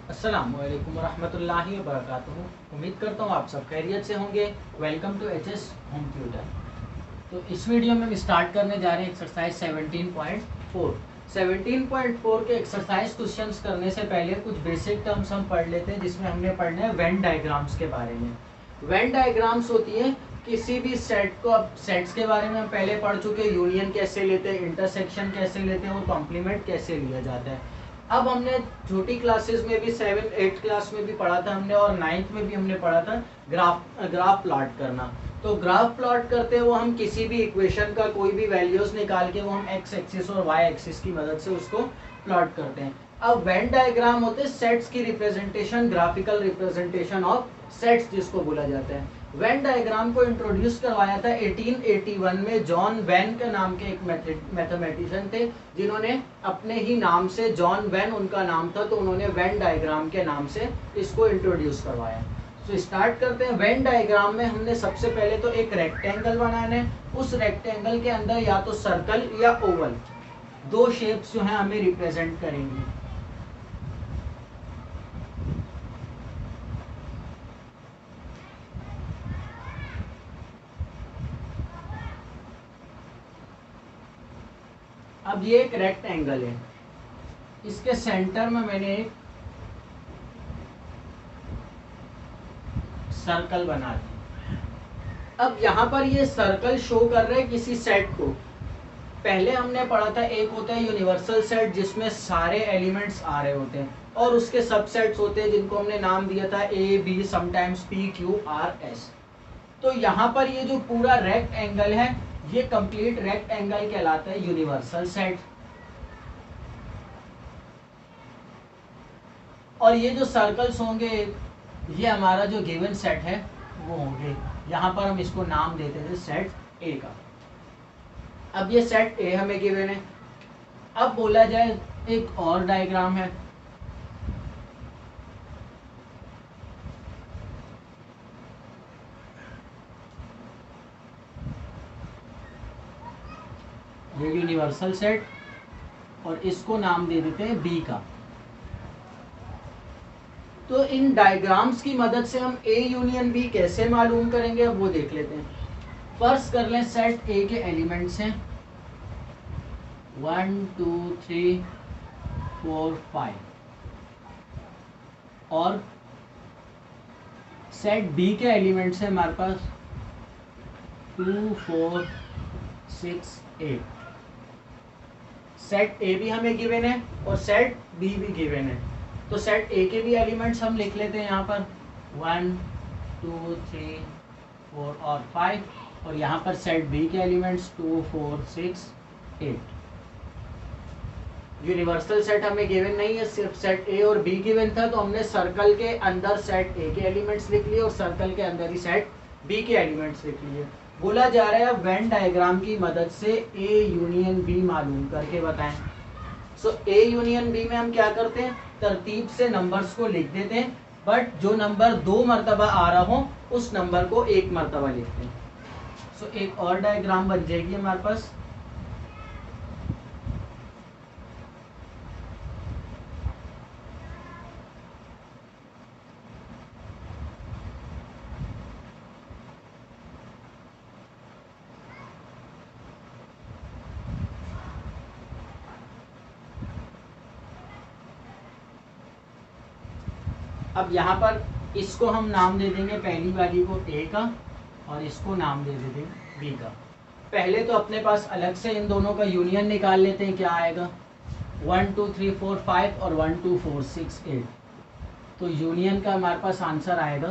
अस्सलामुअलैकुम वरहमतुल्लाहि वबरकातुहू। उम्मीद करता हूँ आप सब खैरियत से होंगे। Welcome to HS home tutor. तो इस वीडियो में हम स्टार्ट करने जा रहे हैं एक्सरसाइज 17.4। 17.4 के एक्सरसाइज क्वेश्चंस करने से पहले कुछ बेसिक टर्म्स हम पढ़ लेते हैं, जिसमें हमने पढ़ना है वेन डायग्राम्स के बारे में। वेन डायग्राम्स होती है किसी भी सेट को, अब सेट्स के बारे में हम पहले पढ़ चुके हैं, यूनियन कैसे लेते हैं, इंटरसेक्शन कैसे लेते हैं और कॉम्प्लीमेंट कैसे लिया जाता है। अब हमने छोटी क्लासेस में भी 7-8 क्लास में भी पढ़ा था हमने, और 9th में भी हमने पढ़ा था ग्राफ प्लॉट करना। तो ग्राफ प्लॉट करते हैं वो हम किसी भी इक्वेशन का कोई भी वैल्यूज निकाल के वो हम एक्स एक्सिस और वाई एक्सिस की मदद से उसको प्लॉट करते हैं। अब वेन डायग्राम होते हैं सेट्स की representation, graphical representation of sets जिसको बोला जाता है। वेन डायग्राम को इंट्रोड्यूस करवाया था 1881 में जॉन वेन के नाम के एक मैथमेटिशियन थे, जिन्होंने अपने ही नाम से, जॉन वेन उनका नाम था, तो उन्होंने वेन डायग्राम के नाम से इसको इंट्रोड्यूस करवाया। तो स्टार्ट करते हैं। वेन डायग्राम में हमने सबसे पहले तो एक रेक्टेंगल बनाना है। उस रेक्टेंगल के अंदर या तो सर्कल या ओवल, दो शेप्स जो हैं हमें रिप्रेजेंट करेंगी। अब ये एक रेक्टेंगल है, इसके सेंटर में मैंने एक सर्कल बना दिया। अब यहाँ पर ये सर्कल शो कर रहे हैं किसी सेट को। पहले हमने पढ़ा था एक होता है यूनिवर्सल सेट जिसमें सारे एलिमेंट्स आ रहे होते हैं, और उसके सबसेट्स होते हैं जिनको हमने नाम दिया था A be sometimes P Q R S. तो यहाँ पर ये जो पूरा रेक्ट एंगल है, ये कंप्लीट रेक्ट एंगल कहलाता है यूनिवर्सल सेट। और ये जो सर्कल्स होंगे, ये हमारा जो गिवन सेट है वो होंगे। यहाँ पर हम इसको नाम देते थे सेट ए का। अब ये सेट ए हमें गिवन है। अब बोला जाए एक और डायग्राम है, ये यूनिवर्सल सेट, और इसको नाम दे देते हैं बी का। तो इन डायग्राम्स की मदद से हम ए यूनियन बी कैसे मालूम करेंगे, अब वो देख लेते हैं। फर्स्ट कर लें, सेट ए के एलिमेंट्स हैं 1 2 3 4 5, और सेट बी के एलिमेंट्स हैं हमारे पास 2 4 6 8। सेट ए भी हमें गिवन है और सेट बी भी गिवन है। तो सेट ए के भी एलिमेंट्स हम लिख लेते हैं यहाँ पर 1 2 3 4 और 5, और यहाँ पर सेट बी के एलिमेंट्स 2 4 6 8। यूनिवर्सल सेट हमें गिवन नहीं है, सिर्फ सेट ए और बी गिवन था, तो हमने सर्कल के अंदर सेट ए के एलिमेंट्स लिख लिए और सर्कल के अंदर ही सेट बी के एलिमेंट्स लिख लिए। बोला जा रहा है वेन डायग्राम की मदद से ए यूनियन बी मालूम करके बताएं। सो ए यूनियन बी में हम क्या करते हैं, तरतीब से नंबर्स को लिख देते हैं, बट जो नंबर 2 मरतबा आ रहा हो उस नंबर को 1 मरतबा लिखते हैं। सो एक और डायग्राम बन जाएगी हमारे पास। अब यहाँ पर इसको हम नाम दे देंगे, पहली वाली को ए का, और इसको नाम दे देंगे बी का। पहले तो अपने पास अलग से इन दोनों का यूनियन निकाल लेते हैं, क्या आएगा 1 2 3 4 5 और 1 2 4 6 8। तो यूनियन का हमारे पास आंसर आएगा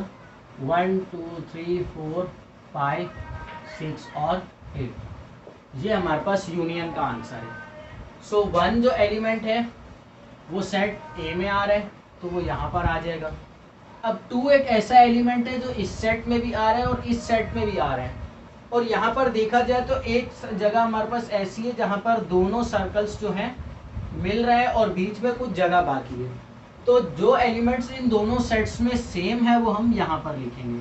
1 2 3 4 5 6 और 8। ये हमारे पास यूनियन का आंसर है। सो 1 जो एलिमेंट है वो सेट ए में आ रहा है, तो वो यहाँ पर आ जाएगा। अब 2 एक ऐसा एलिमेंट है जो इस सेट में भी आ रहा है और इस सेट में भी आ रहा है, और यहाँ पर देखा जाए तो एक जगह हमारे पास ऐसी है जहाँ पर दोनों सर्कल्स जो हैं मिल रहे हैं और बीच में कुछ जगह बाकी है। तो जो एलिमेंट्स इन दोनों सेट्स में सेम है वो हम यहाँ पर लिखेंगे।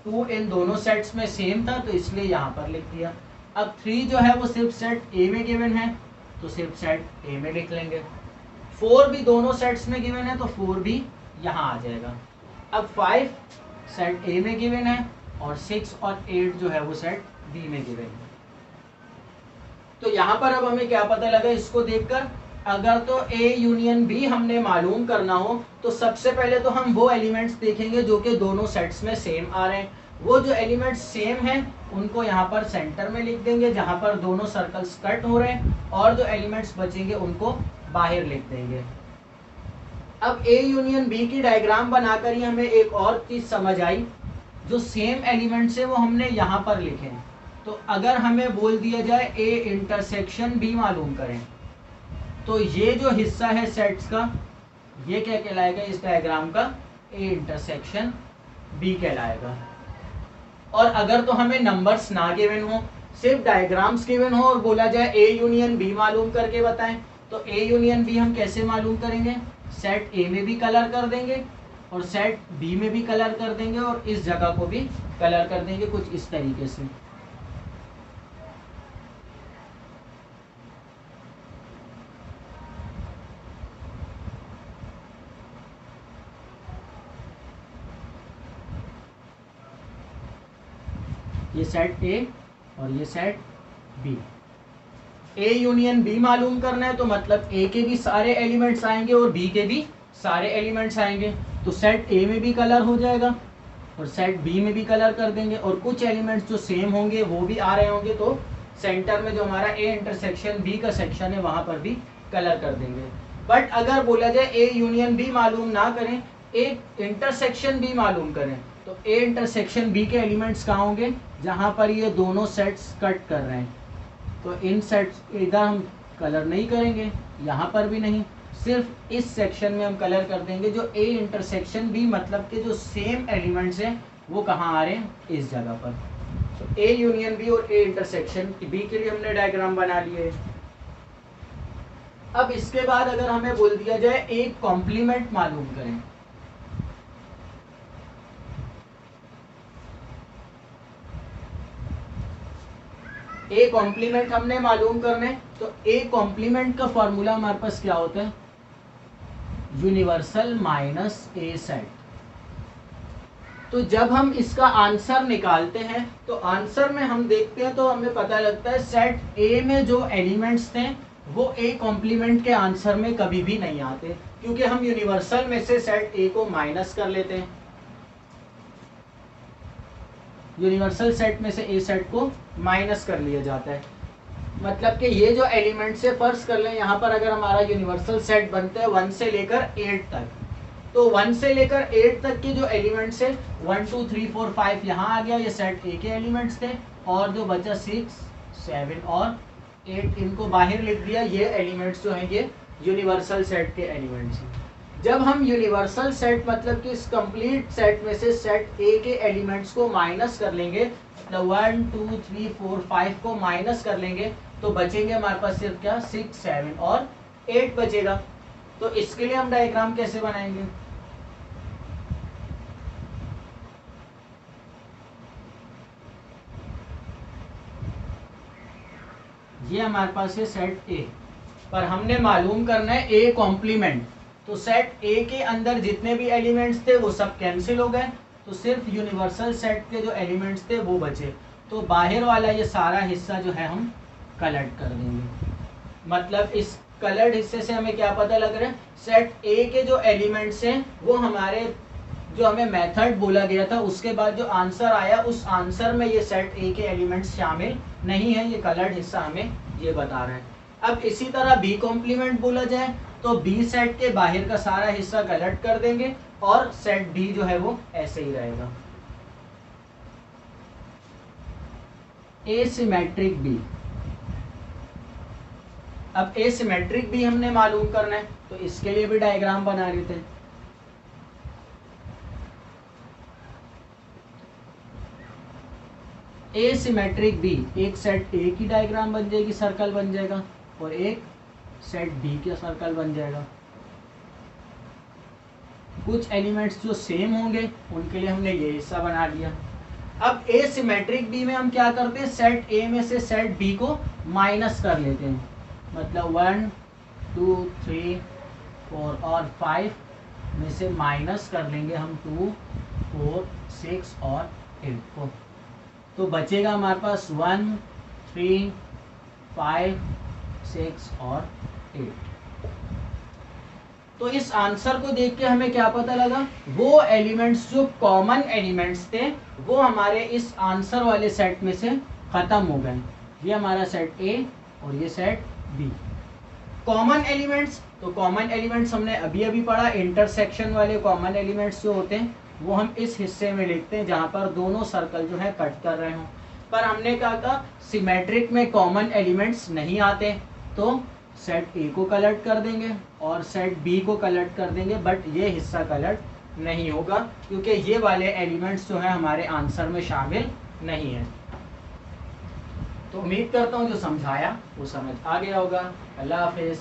2 इन दोनों सेट्स में सेम था तो इसलिए यहाँ पर लिख दिया। अब 3 जो है वो सिर्फ सेट ए में गिवन है, तो सिर्फ सेट ए में लिख लेंगे। 4 भी दोनों सेट्स में गिवन है तो 4 भी यहाँ आ जाएगा। अब 5 सेट ए में गिवन है और 6 और 8 जो है वो सेट बी में गिवन है। तो यहाँ पर अब हमें क्या पता लगा इसको देखकर, अगर तो ए यूनियन बी हमने मालूम करना हो तो सबसे पहले तो हम वो एलिमेंट्स देखेंगे जो कि दोनों सेट्स में सेम आ रहे हैं। वो जो एलिमेंट्स सेम हैं उनको यहाँ पर सेंटर में लिख देंगे जहाँ पर दोनों सर्कल्स कट हो रहे हैं, और जो एलिमेंट्स बचेंगे उनको बाहर लिख देंगे। अब ए यूनियन बी की डायग्राम बनाकर ही हमें एक और चीज समझ आई, जो सेम एलिमेंट्स है वो हमने यहाँ पर लिखे हैं। तो अगर हमें बोल दिया जाए ए इंटरसेक्शन बी मालूम करें, तो ये जो हिस्सा है सेट्स का ये क्या कहलाएगा इस डायग्राम का, ए इंटरसेक्शन बी कहलाएगा। और अगर तो हमें नंबर्स ना गिवन हो, सिर्फ डायग्राम्स गिवन हो और बोला जाए ए यूनियन बी मालूम करके बताएं, तो ए यूनियन बी हम कैसे मालूम करेंगे, सेट ए में भी कलर कर देंगे और सेट बी में भी कलर कर देंगे और इस जगह को भी कलर कर देंगे कुछ इस तरीके से। ये सेट ए और ये set B. A union B मालूम करना है तो मतलब ए के भी सारे एलिमेंट्स आएंगे और बी के भी सारे एलिमेंट्स आएंगे, तो सेट ए में भी कलर हो जाएगा और सेट बी में भी कलर कर देंगे, और कुछ एलिमेंट्स जो सेम होंगे वो भी आ रहे होंगे तो सेंटर में जो हमारा ए इंटरसेक्शन बी का सेक्शन है वहां पर भी कलर कर देंगे। बट अगर बोला जाए ए यूनियन बी मालूम ना करें, ए इंटरसेक्शन बी मालूम करें, तो ए इंटरसेक्शन बी के एलिमेंट्स कहाँ होंगे, जहां पर ये दोनों सेट्स कट कर रहे हैं। तो इन सेट्स इधर हम कलर नहीं करेंगे, यहाँ पर भी नहीं, सिर्फ इस सेक्शन में हम कलर कर देंगे जो ए इंटरसेक्शन बी मतलब के जो सेम एलिमेंट्स हैं वो कहाँ आ रहे हैं, इस जगह पर। तो ए यूनियन बी और ए इंटरसेक्शन बी के लिए हमने डायग्राम बना लिए। अब इसके बाद अगर हमें बोल दिया जाए एक कॉम्प्लीमेंट मालूम करें, ए कॉम्प्लीमेंट हमने मालूम करने, तो ए कॉम्प्लीमेंट का फॉर्मूला हमारे पास क्या होता है, यूनिवर्सल माइनस ए सेट। तो जब हम इसका आंसर निकालते हैं तो आंसर में हम देखते हैं तो हमें पता लगता है सेट ए में जो एलिमेंट्स थे वो ए कॉम्प्लीमेंट के आंसर में कभी भी नहीं आते, क्योंकि हम यूनिवर्सल में से सेट ए को माइनस कर लेते हैं। यूनिवर्सल सेट में से ए सेट को माइनस कर लिया जाता है, मतलब कि ये जो एलिमेंट्स है फर्ज कर लें यहाँ पर अगर हमारा यूनिवर्सल सेट बनता है 1 से लेकर 8 तक, तो 1 से लेकर 8 तक के जो एलिमेंट्स है 1 2 3 4 5 यहाँ आ गया, ये सेट ए के एलिमेंट्स थे, और जो बचा 6 7 और 8 इनको बाहर लिख दिया, ये एलिमेंट्स जो हैं ये यूनिवर्सल सेट के एलिमेंट्स हैं। जब हम यूनिवर्सल सेट मतलब कि इस कंप्लीट सेट में से सेट ए के एलिमेंट्स को माइनस कर लेंगे, मतलब 1 2 3 4 5 को माइनस कर लेंगे, तो बचेंगे हमारे पास सिर्फ क्या 6 7 और 8 बचेगा। तो इसके लिए हम डायग्राम कैसे बनाएंगे, ये हमारे पास है सेट ए, पर हमने मालूम करना है ए कॉम्प्लीमेंट। तो सेट ए के अंदर जितने भी एलिमेंट्स थे वो सब कैंसिल हो गए, तो सिर्फ यूनिवर्सल सेट के जो एलिमेंट्स थे वो बचे, तो बाहर वाला ये सारा हिस्सा जो है हम कलर्ड कर देंगे। मतलब इस कलर्ड हिस्से से हमें क्या पता लग रहा है, सेट ए के जो एलिमेंट्स हैं वो हमारे जो हमें मेथड बोला गया था उसके बाद जो आंसर आया उस आंसर में ये सेट ए के एलिमेंट्स शामिल नहीं है, ये कलर्ड हिस्सा हमें ये बता रहा है। अब इसी तरह बी कॉम्प्लीमेंट बोला जाए तो बी सेट के बाहर का सारा हिस्सा कलर्ड कर देंगे और सेट बी जो है वो ऐसे ही रहेगा। एसिमेट्रिक बी, अब एसिमेट्रिक बी हमने मालूम करना है तो इसके लिए भी डायग्राम बना लेते हैं। एसिमेट्रिक बी, एक सेट ए की डायग्राम बन जाएगी, सर्कल बन जाएगा, और एक सेट बी का सर्कल बन जाएगा। कुछ एलिमेंट्स जो सेम होंगे उनके लिए हमने ये हिस्सा बना लिया। अब एसिमेट्रिक बी में हम क्या करते हैं, सेट ए में से सेट बी को माइनस कर लेते हैं, मतलब 1 2 3 4 और 5 में से माइनस कर लेंगे हम 2, 4, 6 और 8 को, तो बचेगा हमारे पास 1, 3, 5, 6 और 8। तो इस आंसर को देख के हमें क्या पता लगा, वो एलिमेंट्स जो कॉमन एलिमेंट्स थे वो हमारे इस आंसर वाले सेट में से खत्म हो गए। ये हमारा सेट ए और ये सेट बी। कॉमन एलिमेंट्स, तो कॉमन एलिमेंट्स हमने अभी अभी पढ़ा, इंटरसेक्शन वाले कॉमन एलिमेंट्स जो होते हैं वो हम इस हिस्से में लिखते हैं जहाँ पर दोनों सर्कल जो है कट कर रहे हों। पर हमने कहा था सिमेट्रिक में कॉमन एलिमेंट्स नहीं आते, तो सेट ए को कलर्ट कर देंगे और सेट बी को कलर्ट कर देंगे, बट ये हिस्सा कलर्ट नहीं होगा क्योंकि ये वाले एलिमेंट्स जो है हमारे आंसर में शामिल नहीं है। तो उम्मीद करता हूँ जो समझाया वो समझ आ गया होगा। अल्लाह हाफिज़।